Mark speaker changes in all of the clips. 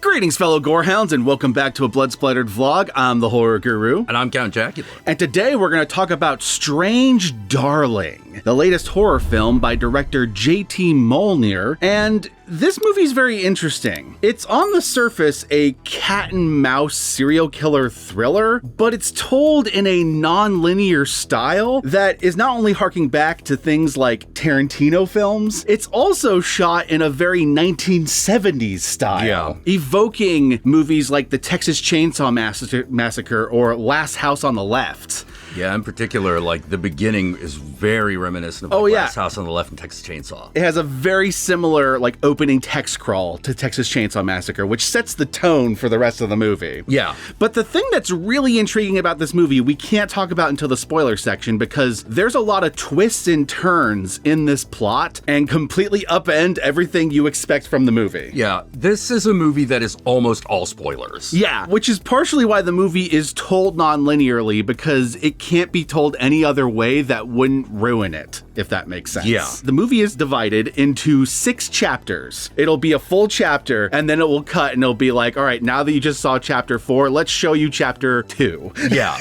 Speaker 1: Greetings, fellow Gorehounds, and welcome back to a Blood Splattered vlog. I'm the Horror Guru.
Speaker 2: And I'm Count Jackula.
Speaker 1: And today we're going to talk about Strange Darling, the latest horror film by director J.T. Mollner. And this movie's very interesting. It's on the surface a cat and mouse serial killer thriller, but it's told in a non-linear style that is not only harking back to things like Tarantino films, it's also shot in a very 1970s style, evoking movies like the Texas Chainsaw Massacre or Last House on the Left.
Speaker 2: Yeah, in particular, like, the beginning is very reminiscent of Last House on the Left and Texas Chainsaw.
Speaker 1: It has a very similar, like, opening text crawl to Texas Chainsaw Massacre, which sets the tone for the rest of the movie.
Speaker 2: Yeah.
Speaker 1: But the thing that's really intriguing about this movie, we can't talk about until the spoiler section, because there's a lot of twists and turns in this plot and completely upend everything you expect from the movie.
Speaker 2: Yeah, this is a movie that is almost all spoilers.
Speaker 1: Yeah, which is partially why the movie is told non-linearly, because it can't be told any other way that wouldn't ruin it, if that makes sense.
Speaker 2: Yeah.
Speaker 1: The movie is divided into 6 chapters. It'll be a full chapter, and then it will cut, and it'll be like, all right, now that you just saw chapter 4, let's show you chapter 2.
Speaker 2: Yeah,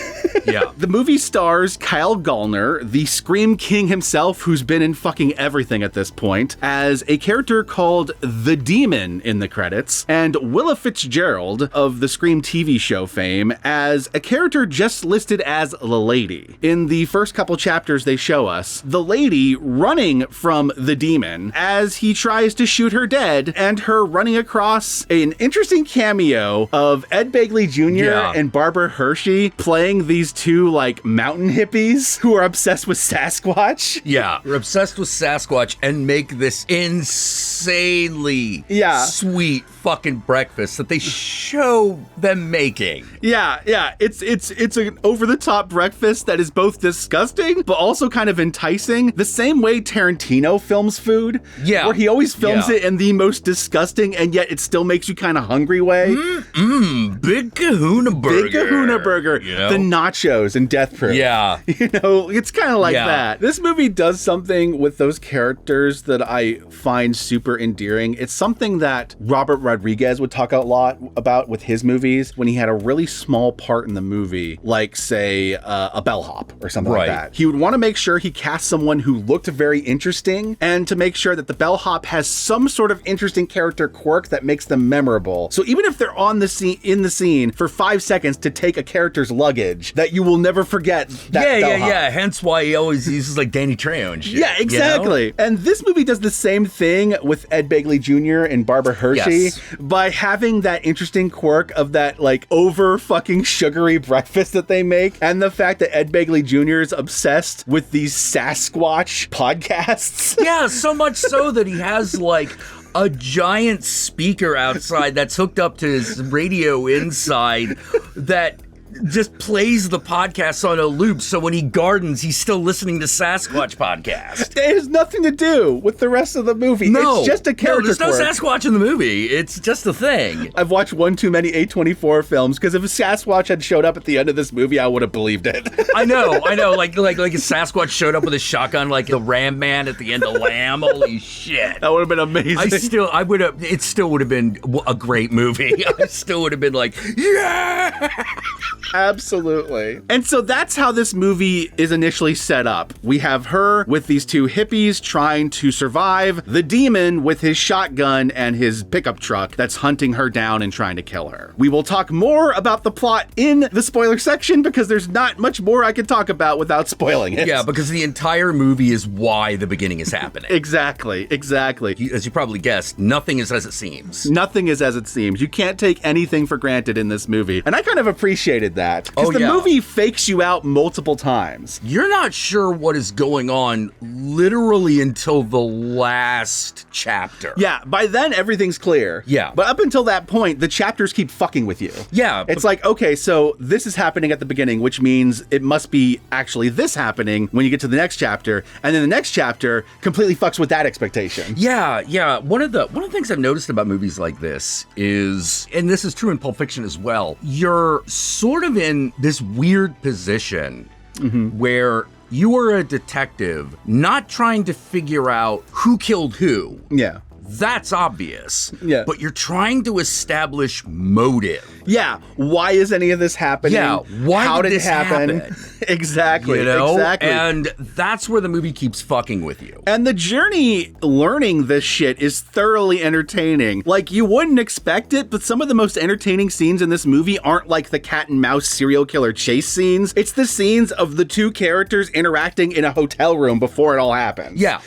Speaker 2: yeah.
Speaker 1: The movie stars Karl Gallner, the Scream King himself, who's been in fucking everything at this point, as a character called The Demon in the credits, and Willa Fitzgerald of the Scream TV show fame as a character just listed as the lady. In the first couple chapters they show us the lady running from the demon as he tries to shoot her dead, and her running across an interesting cameo of Ed Begley Jr. and Barbara Hershey playing these two, like, mountain hippies who are obsessed with Sasquatch.
Speaker 2: Yeah, we're obsessed with Sasquatch and make this insanely sweet fucking breakfast that they show them making.
Speaker 1: Yeah. It's an over-the-top breakfast that is both disgusting but also kind of enticing. The same way Tarantino films food. Yeah. Where he always films it in the most disgusting and yet it still makes you kind of hungry way.
Speaker 2: Big Kahuna Burger.
Speaker 1: Big Kahuna Burger. You know? The nachos in Death Proof.
Speaker 2: Yeah.
Speaker 1: You know, it's kind of like that. This movie does something with those characters that I find super endearing. It's something that Robert Rodriguez would talk a lot about with his movies when he had a really small part in the movie, like, say, a bellhop or something like that. He would want to make sure he cast someone who looked very interesting and to make sure that the bellhop has some sort of interesting character quirk that makes them memorable. So even if they're on the scene, in the scene for 5 seconds to take a character's luggage, that you will never forget that bellhop.
Speaker 2: Yeah. Hence why he always uses, like, Danny Trejo and shit.
Speaker 1: Yeah, exactly. You know? And this movie does the same thing with Ed Begley Jr. and Barbara Hershey by having that interesting quirk of that, like, over fucking sugary breakfast that they make, and the fact that Ed Begley Jr. is obsessed with these Sasquatch podcasts.
Speaker 2: Yeah, so much so that he has, like, a giant speaker outside that's hooked up to his radio inside that just plays the podcast on a loop, so when he gardens, he's still listening to Sasquatch podcast.
Speaker 1: It has nothing to do with the rest of the movie. No, it's just a character
Speaker 2: there's no Sasquatch in the movie. It's just a thing.
Speaker 1: I've watched one too many A24 films, because if a Sasquatch had showed up at the end of this movie, I would have believed it. I know. Like a Sasquatch showed up with a shotgun, like the Ram Man at the end of Lamb. Holy shit. That would have been amazing.
Speaker 2: It still would have been a great movie. I still would have been like, yeah!
Speaker 1: Absolutely. And so that's how this movie is initially set up. We have her with these two hippies trying to survive, the demon with his shotgun and his pickup truck that's hunting her down and trying to kill her. We will talk more about the plot in the spoiler section, because there's not much more I can talk about without spoiling it.
Speaker 2: Yeah, because the entire movie is why the beginning is happening.
Speaker 1: Exactly.
Speaker 2: As you probably guessed, nothing is as it seems.
Speaker 1: Nothing is as it seems. You can't take anything for granted in this movie. And I kind of appreciated that. Because the movie fakes you out multiple times.
Speaker 2: You're not sure what is going on literally until the last chapter.
Speaker 1: Yeah, by then everything's clear.
Speaker 2: Yeah.
Speaker 1: But up until that point, the chapters keep fucking with you.
Speaker 2: Yeah.
Speaker 1: It's like, okay, so this is happening at the beginning, which means it must be actually this happening when you get to the next chapter. And then the next chapter completely fucks with that expectation.
Speaker 2: Yeah. One of the things I've noticed about movies like this is, and this is true in Pulp Fiction as well, you're sort of in this weird position where you are a detective not trying to figure out who killed who.
Speaker 1: Yeah.
Speaker 2: that's obvious.
Speaker 1: Yeah.
Speaker 2: But you're trying to establish motive.
Speaker 1: Yeah. Why is any of this happening?
Speaker 2: Yeah.
Speaker 1: How did it
Speaker 2: this
Speaker 1: happen? Exactly.
Speaker 2: You know?
Speaker 1: Exactly.
Speaker 2: And that's where the movie keeps fucking with you.
Speaker 1: And the journey learning this shit is thoroughly entertaining. Like, you wouldn't expect it, but some of the most entertaining scenes in this movie aren't like the cat and mouse serial killer chase scenes. It's the scenes of the two characters interacting in a hotel room before it all happens.
Speaker 2: Yeah.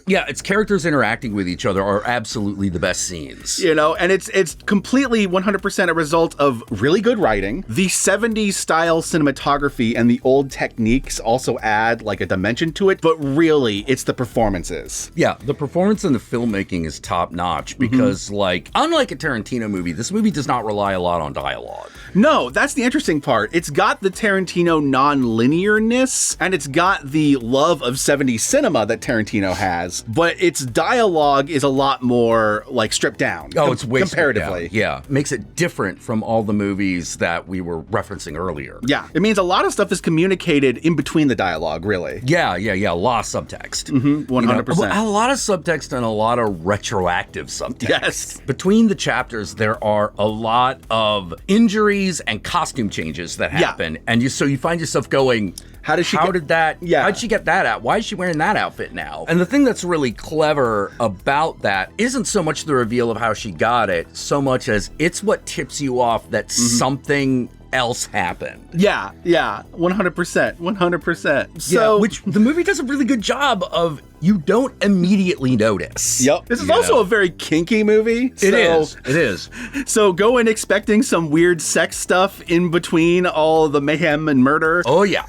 Speaker 2: Yeah, it's characters interacting with each other are absolutely the best scenes.
Speaker 1: You know, and it's completely 100% a result of really good writing. The 70s style cinematography and the old techniques also add like a dimension to it, but really it's the performances.
Speaker 2: Yeah, the performance and the filmmaking is top notch because like, unlike a Tarantino movie, this movie does not rely a lot on dialogue.
Speaker 1: No, that's the interesting part. It's got the Tarantino non-linearness and it's got the love of 70s cinema that Tarantino has, but its dialogue is a lot more like stripped down.
Speaker 2: Oh, it's way
Speaker 1: comparatively.
Speaker 2: Yeah, makes it different from all the movies that we were referencing earlier.
Speaker 1: Yeah, it means a lot of stuff is communicated in between the dialogue, really.
Speaker 2: Yeah, a lot of subtext.
Speaker 1: 100%.
Speaker 2: You know, a lot of subtext and a lot of retroactive subtext.
Speaker 1: Yes.
Speaker 2: Between the chapters, there are a lot of injuries and costume changes that happen, and so you find yourself going, How did she get that out? Why is she wearing that outfit now? And the thing that's really clever about that isn't so much the reveal of how she got it, so much as it's what tips you off that something else happened.
Speaker 1: Yeah, 100%. 100%. So,
Speaker 2: which the movie does a really good job of. You don't immediately notice.
Speaker 1: Yep. This is also a very kinky movie.
Speaker 2: It is.
Speaker 1: So go in expecting some weird sex stuff in between all the mayhem and murder.
Speaker 2: Oh, yeah.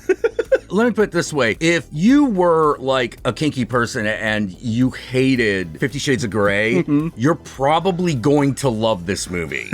Speaker 2: Let me put it this way. If you were like a kinky person and you hated 50 Shades of Grey, you're probably going to love this movie.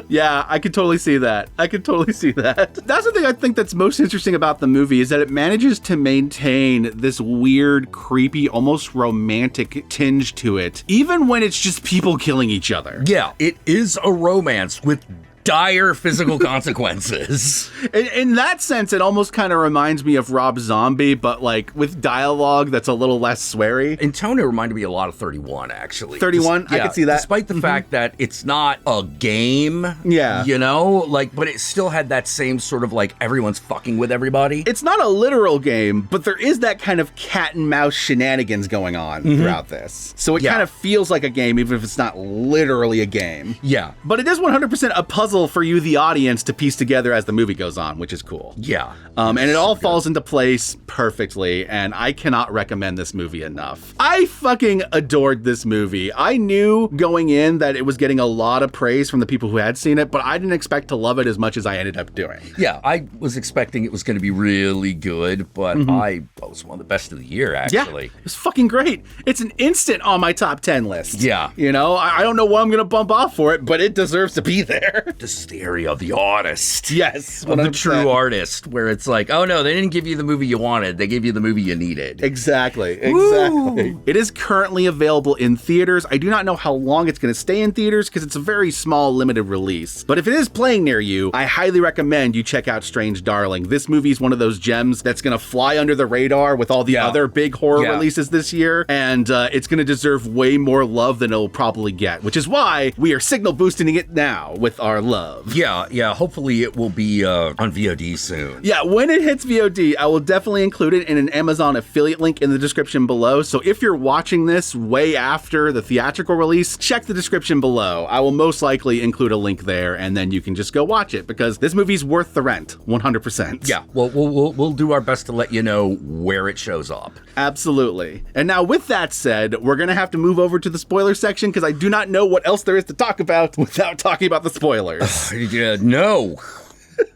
Speaker 1: Yeah, I could totally see that. That's the thing I think that's most interesting about the movie is that it manages to maintain this weird, creepy, almost romantic tinge to it, even when it's just people killing each other.
Speaker 2: Yeah, it is a romance with dire physical consequences.
Speaker 1: In that sense, it almost kind of reminds me of Rob Zombie, but like with dialogue that's a little less sweary.
Speaker 2: In tone, it reminded me a lot of 31, actually.
Speaker 1: 31? I could see that.
Speaker 2: Despite the fact that it's not a game, you know, like, but it still had that same sort of like everyone's fucking with everybody.
Speaker 1: It's not a literal game, but there is that kind of cat and mouse shenanigans going on throughout this. So it kind of feels like a game, even if it's not literally a game.
Speaker 2: Yeah.
Speaker 1: But it is 100% a puzzle for you, the audience, to piece together as the movie goes on, which is cool.
Speaker 2: Yeah.
Speaker 1: And it all falls into place perfectly, and I cannot recommend this movie enough. I fucking adored this movie. I knew going in that it was getting a lot of praise from the people who had seen it, but I didn't expect to love it as much as I ended up doing.
Speaker 2: Yeah, I was expecting it was going to be really good, but it was one of the best of the year, actually.
Speaker 1: Yeah, it was fucking great. It's an instant on my top 10 list.
Speaker 2: Yeah.
Speaker 1: You know, I don't know what I'm going to bump off for it, but it deserves to be there.
Speaker 2: This is the area of the artist.
Speaker 1: Yes, 100%.
Speaker 2: Of the true artist, where it's like, oh no, they didn't give you the movie you wanted. They gave you the movie you needed.
Speaker 1: Exactly.
Speaker 2: Woo!
Speaker 1: It is currently available in theaters. I do not know how long it's going to stay in theaters because it's a very small, limited release. But if it is playing near you, I highly recommend you check out Strange Darling. This movie is one of those gems that's going to fly under the radar with all the other big horror releases this year, and it's going to deserve way more love than it'll probably get, which is why we are signal boosting it now with our love.
Speaker 2: Yeah. Hopefully it will be on VOD soon.
Speaker 1: Yeah, when it hits VOD, I will definitely include it in an Amazon affiliate link in the description below. So if you're watching this way after the theatrical release, check the description below. I will most likely include a link there, and then you can just go watch it because this movie's worth the rent, 100%.
Speaker 2: Yeah, we'll do our best to let you know where it shows up.
Speaker 1: Absolutely. And now with that said, we're going to have to move over to the spoiler section because I do not know what else there is to talk about without talking about the spoilers.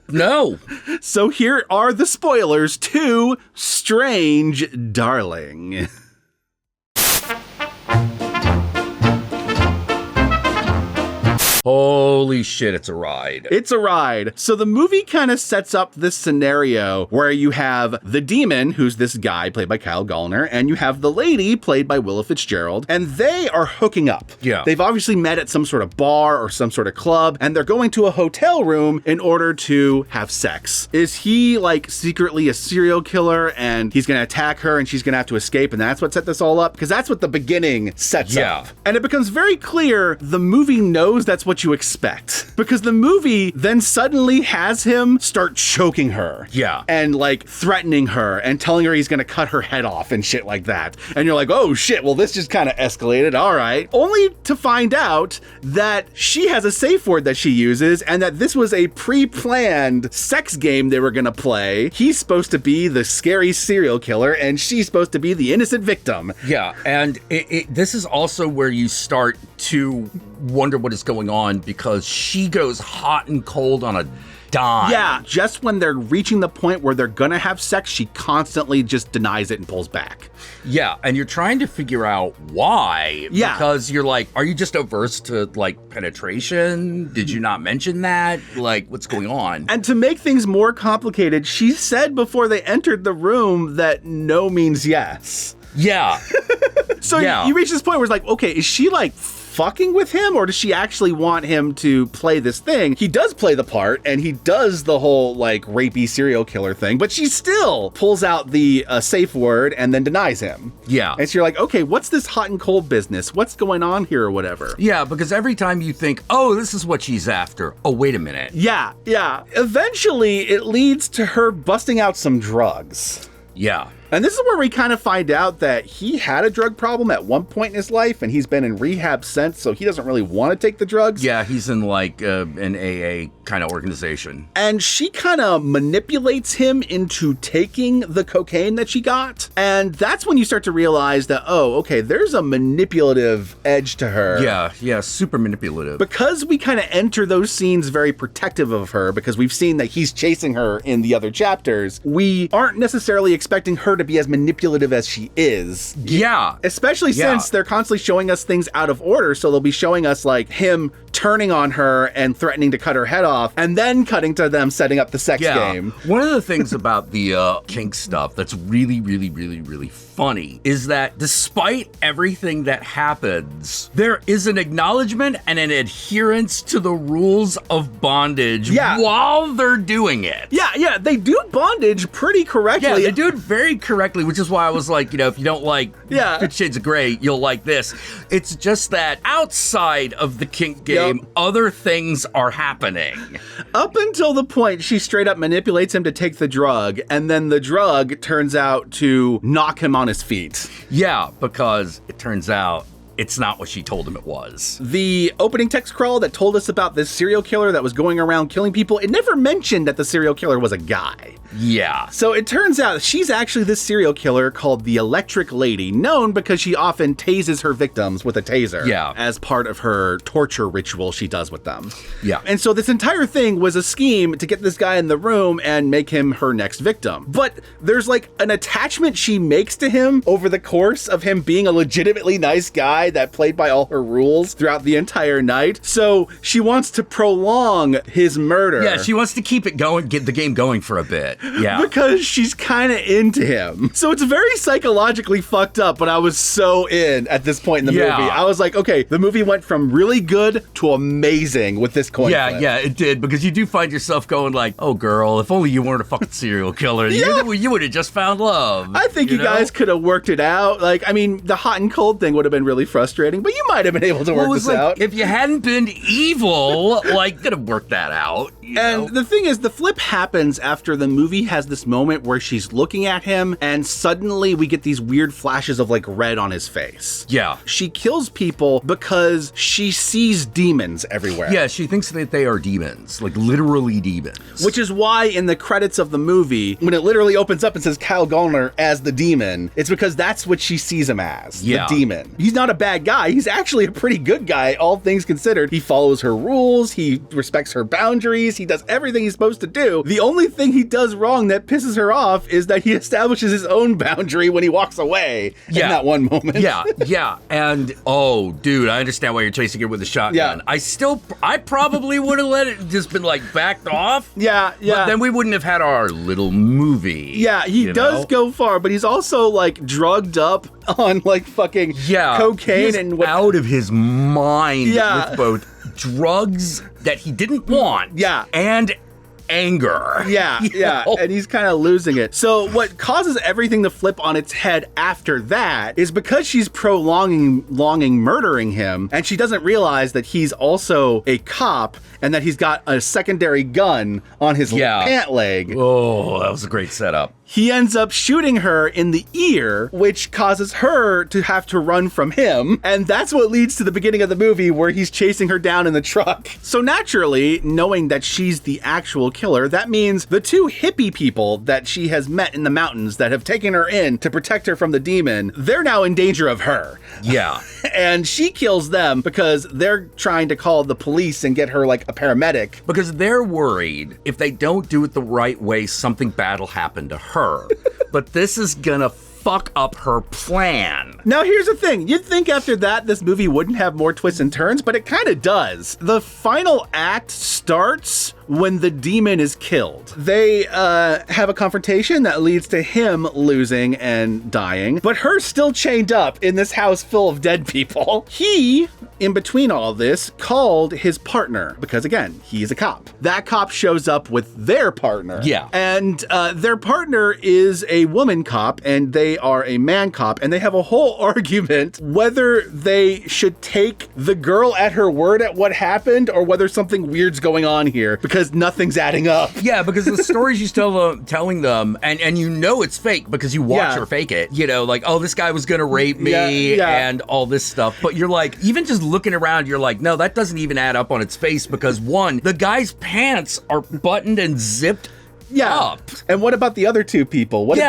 Speaker 2: No.
Speaker 1: So here are the spoilers to Strange Darling.
Speaker 2: Holy shit, it's a ride.
Speaker 1: It's a ride. So the movie kind of sets up this scenario where you have the demon, who's this guy played by Kyle Gallner, and you have the lady played by Willa Fitzgerald, and they are hooking up.
Speaker 2: Yeah.
Speaker 1: They've obviously met at some sort of bar or some sort of club, and they're going to a hotel room in order to have sex. Is he like secretly a serial killer and he's going to attack her and she's going to have to escape, and that's what set this all up? Because that's what the beginning sets up. And it becomes very clear the movie knows that's what you expect, because the movie then suddenly has him start choking her.
Speaker 2: Yeah.
Speaker 1: And like threatening her and telling her he's going to cut her head off and shit like that. And you're like, oh shit, well, this just kind of escalated. All right. Only to find out that she has a safe word that she uses and that this was a pre-planned sex game they were going to play. He's supposed to be the scary serial killer and she's supposed to be the innocent victim.
Speaker 2: Yeah, and this is also where you start to wonder what is going on, because she goes hot and cold on a dime.
Speaker 1: Yeah, just when they're reaching the point where they're gonna have sex, she constantly just denies it and pulls back.
Speaker 2: Yeah, and you're trying to figure out why.
Speaker 1: Yeah.
Speaker 2: Because you're like, are you just averse to, like, penetration? Did you not mention that? Like, what's going on?
Speaker 1: And to make things more complicated, she said before they entered the room that no means yes.
Speaker 2: Yeah.
Speaker 1: So you reach this point where it's like, okay, is she like fucking with him, or does she actually want him to play this thing? He does play the part and he does the whole like rapey serial killer thing, but she still pulls out the safe word and then denies him.
Speaker 2: Yeah.
Speaker 1: And so you're like, okay, what's this hot and cold business? What's going on here or whatever?
Speaker 2: Yeah, because every time you think, oh, this is what she's after. Oh, wait a minute.
Speaker 1: Yeah. Eventually it leads to her busting out some drugs.
Speaker 2: Yeah.
Speaker 1: And this is where we kind of find out that he had a drug problem at one point in his life, and he's been in rehab since, so he doesn't really want to take the drugs.
Speaker 2: Yeah, he's in like an AA kind of organization.
Speaker 1: And she kind of manipulates him into taking the cocaine that she got. And that's when you start to realize that, oh, okay, there's a manipulative edge to her.
Speaker 2: Yeah, super manipulative.
Speaker 1: Because we kind of enter those scenes very protective of her, because we've seen that he's chasing her in the other chapters, we aren't necessarily expecting her to be as manipulative as she is.
Speaker 2: Yeah.
Speaker 1: Especially since they're constantly showing us things out of order, so they'll be showing us like him turning on her and threatening to cut her head off, and then cutting to them setting up the sex game.
Speaker 2: One of the things about the kink stuff that's really, really, really, really funny is that despite everything that happens, there is an acknowledgement and an adherence to the rules of bondage while they're doing it.
Speaker 1: Yeah, they do bondage pretty correctly.
Speaker 2: Yeah, they do it very correctly, which is why I was like, if you don't like 50 Shades of Grey, you'll like this. It's just that outside of the kink game, other things are happening.
Speaker 1: Up until the point she straight up manipulates him to take the drug, and then the drug turns out to knock him on his feet.
Speaker 2: Yeah, because it turns out it's not what she told him it was.
Speaker 1: The opening text crawl that told us about this serial killer that was going around killing people, it never mentioned that the serial killer was a guy.
Speaker 2: Yeah.
Speaker 1: So it turns out she's actually this serial killer called the Electric Lady, known because she often tases her victims with a taser.
Speaker 2: Yeah.
Speaker 1: As part of her torture ritual she does with them.
Speaker 2: Yeah.
Speaker 1: And so this entire thing was a scheme to get this guy in the room and make him her next victim. But there's like an attachment she makes to him over the course of him being a legitimately nice guy that played by all her rules throughout the entire night. So she wants to prolong his murder.
Speaker 2: Yeah, she wants to keep it going, get the game going for a bit. Yeah.
Speaker 1: Because she's kind of into him. So it's very psychologically fucked up, but I was so in at this point in the movie. I was like, okay, the movie went from really good to amazing with this coin flip.
Speaker 2: Yeah, it did, because you do find yourself going like, oh girl, if only you weren't a fucking serial killer. You would have just found love.
Speaker 1: I think you guys could have worked it out. Like, I mean, the hot and cold thing would have been really frustrating, but you might have been able to work this out.
Speaker 2: If you hadn't been evil, could have worked that out.
Speaker 1: And the thing is, the flip happens after the movie has this moment where she's looking at him and suddenly we get these weird flashes of like red on his face.
Speaker 2: Yeah.
Speaker 1: She kills people because she sees demons everywhere.
Speaker 2: Yeah, she thinks that they are demons, like literally demons.
Speaker 1: Which is why in the credits of the movie, when it literally opens up and says Kyle Gallner as the demon, it's because that's what she sees him as, the demon. He's not a bad guy. He's actually a pretty good guy, all things considered. He follows her rules. He respects her boundaries. He does everything he's supposed to do. The only thing he does wrong that pisses her off is that he establishes his own boundary when he walks away in that one moment.
Speaker 2: Yeah. And, oh, dude, I understand why you're chasing it with a shotgun.
Speaker 1: Yeah.
Speaker 2: I probably would have let it just been, like, backed off.
Speaker 1: Yeah.
Speaker 2: But then we wouldn't have had our little movie.
Speaker 1: Yeah, he does go far, but he's also, like, drugged up on, like, fucking cocaine.
Speaker 2: He's
Speaker 1: and
Speaker 2: out of his mind with both drugs that he didn't want and anger.
Speaker 1: Yeah. And he's kind of losing it. So what causes everything to flip on its head after that is because she's prolonging murdering him, and she doesn't realize that he's also a cop and that he's got a secondary gun on his pant leg.
Speaker 2: Oh, that was a great setup.
Speaker 1: He ends up shooting her in the ear, which causes her to have to run from him. And that's what leads to the beginning of the movie where he's chasing her down in the truck. So naturally, knowing that she's the actual killer, that means the two hippie people that she has met in the mountains that have taken her in to protect her from the demon, they're now in danger of her.
Speaker 2: Yeah.
Speaker 1: And she kills them because they're trying to call the police and get her like a paramedic.
Speaker 2: Because they're worried if they don't do it the right way, something bad will happen to her. But this is gonna fuck up her plan.
Speaker 1: Now, here's the thing. You'd think after that, this movie wouldn't have more twists and turns, but it kind of does. The final act starts when the demon is killed. They have a confrontation that leads to him losing and dying, but her still chained up in this house full of dead people. He, in between all this, called his partner because, again, he's a cop. That cop shows up with their partner.
Speaker 2: Yeah.
Speaker 1: And their partner is a woman cop, and they are a man cop, and they have a whole argument whether they should take the girl at her word at what happened or whether something weird's going on here because nothing's adding up.
Speaker 2: Yeah, because the stories she's telling them, and you know it's fake because you watch her fake it. You know, like, oh, this guy was gonna rape me and all this stuff. But you're like, even just looking around, you're like, no, that doesn't even add up on its face because one, the guy's pants are buttoned and zipped up.
Speaker 1: And what about the other two people? What did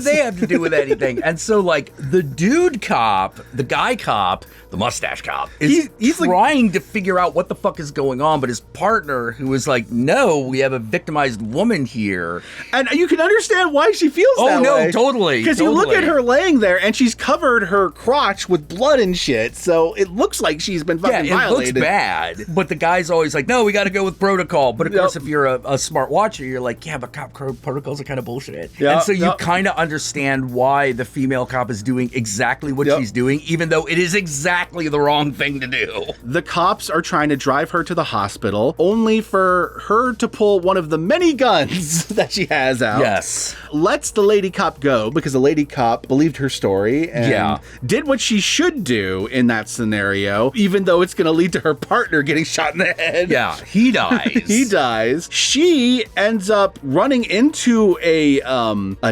Speaker 1: they have to do with anything?
Speaker 2: And so, like, the dude cop, the guy cop, the mustache cop, is he's trying to figure out what the fuck is going on, but his partner, who is like, no, we have a victimized woman here.
Speaker 1: And you can understand why she feels that way.
Speaker 2: Oh, no, totally.
Speaker 1: Because you look at her laying there, and she's covered her crotch with blood and shit, so it looks like she's been fucking violated.
Speaker 2: It looks bad. But the guy's always like, no, we got to go with protocol. But of course, if you're a smart watcher, you're like, yeah, but cop protocols are kind of bullshit. And so you kind of understand why the female cop is doing exactly what she's doing, even though it is exactly the wrong thing to do.
Speaker 1: The cops are trying to drive her to the hospital, only for her to pull one of the many guns that she has out.
Speaker 2: Yes.
Speaker 1: Lets the lady cop go because the lady cop believed her story and did what she should do in that scenario, even though it's going to lead to her partner getting shot in the head.
Speaker 2: Yeah, he dies.
Speaker 1: He dies. She ends up running into a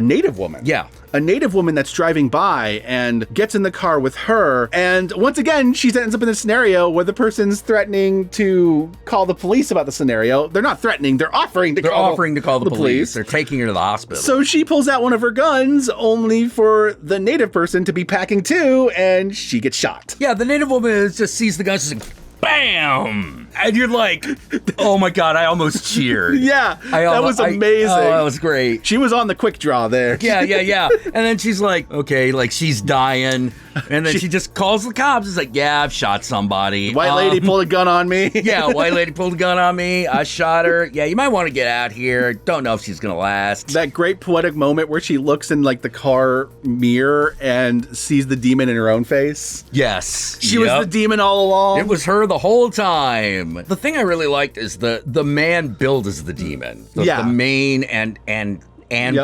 Speaker 1: native woman.
Speaker 2: Yeah.
Speaker 1: A native woman that's driving by and gets in the car with her. And once again, she ends up in a scenario where the person's threatening to call the police about the scenario. They're not threatening. They're offering to call the police.
Speaker 2: They're taking her to the hospital.
Speaker 1: So she pulls out one of her guns only for the native person to be packing too, and she gets shot.
Speaker 2: Yeah, the native woman just sees the guns and bam! And you're like, oh my God, I almost cheered.
Speaker 1: That was amazing.
Speaker 2: That was great.
Speaker 1: She was on the quick draw there.
Speaker 2: Yeah. And then she's like, okay, like she's dying. And then she just calls the cops. It's like, yeah, I've shot somebody.
Speaker 1: White lady pulled a gun on me.
Speaker 2: White lady pulled a gun on me. I shot her. Yeah, you might want to get out here. Don't know if she's going to last.
Speaker 1: That great poetic moment where she looks in like the car mirror and sees the demon in her own face.
Speaker 2: Yes.
Speaker 1: She was the demon all along.
Speaker 2: It was her the whole time. The thing I really liked is the man billed as the demon. The main and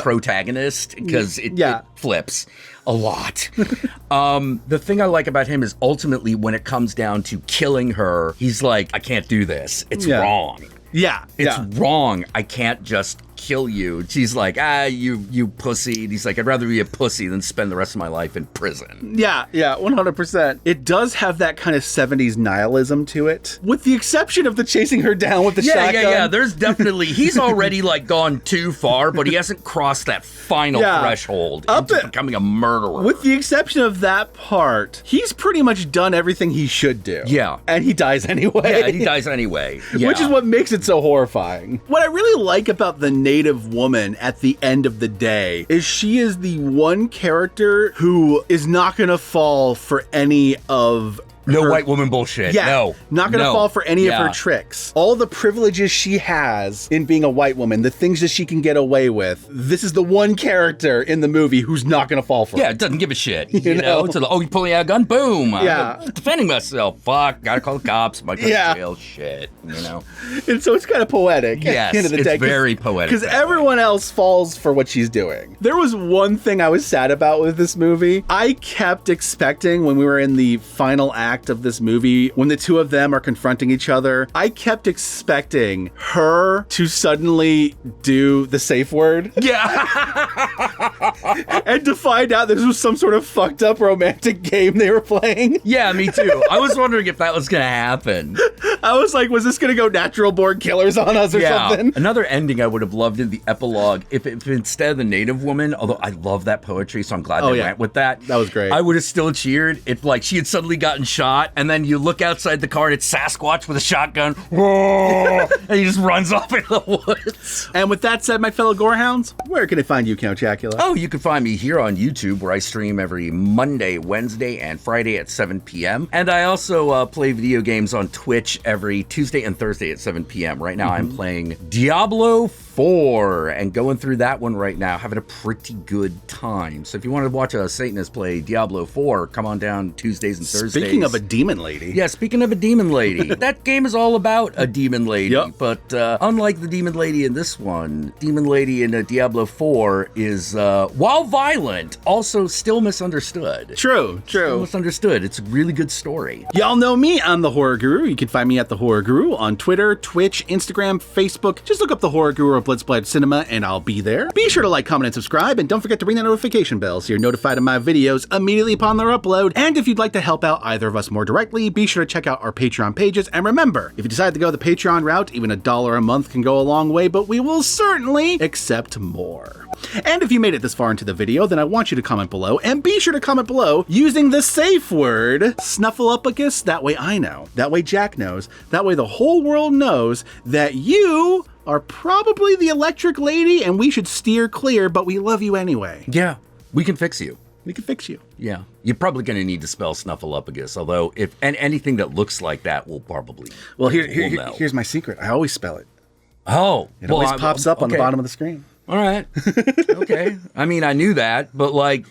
Speaker 2: protagonist, because it flips a lot. The thing I like about him is ultimately when it comes down to killing her, he's like, I can't do this. It's wrong. It's wrong. I can't just kill you. And she's like, you pussy. And he's like, I'd rather be a pussy than spend the rest of my life in prison.
Speaker 1: Yeah, 100%. It does have that kind of 70s nihilism to it, with the exception of the chasing her down with the shotgun.
Speaker 2: Yeah. There's definitely, he's already like gone too far, but he hasn't crossed that final threshold into becoming a murderer.
Speaker 1: With the exception of that part, he's pretty much done everything he should do.
Speaker 2: Yeah.
Speaker 1: And he dies anyway.
Speaker 2: Yeah, he dies anyway. Yeah.
Speaker 1: Which is what makes it so horrifying. What I really like about the native woman at the end of the day is she is the one character who is not going to fall for any of
Speaker 2: no white woman bullshit.
Speaker 1: Yeah,
Speaker 2: no.
Speaker 1: Not going to fall for any of her tricks. All the privileges she has in being a white woman, the things that she can get away with, this is the one character in the movie who's not going to fall for it.
Speaker 2: Yeah, it doesn't give a shit. You know? So you pulling out a gun? Boom.
Speaker 1: Yeah.
Speaker 2: I'm defending myself. Fuck. Gotta call the cops. Might go to jail. Shit. You know?
Speaker 1: And so it's kind of poetic at the end of the day.
Speaker 2: It's very poetic.
Speaker 1: Because everyone else falls for what she's doing. There was one thing I was sad about with this movie. I kept expecting when we were in the final act of this movie, when the two of them are confronting each other, I kept expecting her to suddenly do the safe word.
Speaker 2: Yeah.
Speaker 1: And to find out this was some sort of fucked up romantic game they were playing.
Speaker 2: Yeah, me too. I was wondering if that was going to happen.
Speaker 1: I was like, was this going to go natural born killers on us or something?
Speaker 2: Another ending I would have loved in the epilogue, if instead of the native woman, although I love that poetry, so I'm glad they went with that.
Speaker 1: That was great.
Speaker 2: I would have still cheered if like she had suddenly gotten shot, and then you look outside the car and it's Sasquatch with a shotgun, and he just runs off into the woods.
Speaker 1: And with that said, my fellow Gorehounds, where can I find you, Count Jackula?
Speaker 2: Oh, you can find me here on YouTube, where I stream every Monday, Wednesday, and Friday at 7 p.m. And I also play video games on Twitch every Tuesday and Thursday at 7 p.m. Right now I'm playing Diablo 4 and going through that one right now, having a pretty good time. So if you want to watch a Satanist play Diablo 4, come on down Tuesdays and Thursdays.
Speaker 1: Speaking of a demon lady.
Speaker 2: Yeah, speaking of a demon lady. That game is all about a demon lady. Yep. But unlike the demon lady in this one, demon lady in Diablo 4 is, while violent, also still misunderstood.
Speaker 1: True.
Speaker 2: Still misunderstood. It's a really good story.
Speaker 1: Y'all know me. I'm the Horror Guru. You can find me at the Horror Guru on Twitter, Twitch, Instagram, Facebook. Just look up the Horror Guru or Blood Splattered Cinema and I'll be there. Be sure to like, comment, and subscribe, and don't forget to ring that notification bell so you're notified of my videos immediately upon their upload. And if you'd like to help out either of us more directly, be sure to check out our Patreon pages. And remember, if you decide to go the Patreon route, even $1 a month can go a long way, but we will certainly accept more. And if you made it this far into the video, then I want you to comment below, and be sure to comment below using the safe word Snuffleupagus. That way I know, that way Jack knows, that way the whole world knows that you are probably the electric lady and we should steer clear, but we love you anyway.
Speaker 2: Yeah, we can fix you.
Speaker 1: We can fix you.
Speaker 2: Yeah. You're probably going to need to spell Snuffleupagus, although anything that looks like that will probably
Speaker 1: here's my secret. I always spell it.
Speaker 2: Oh.
Speaker 1: It always pops up on the bottom of the screen.
Speaker 2: All right. Okay. I mean, I knew that, but like,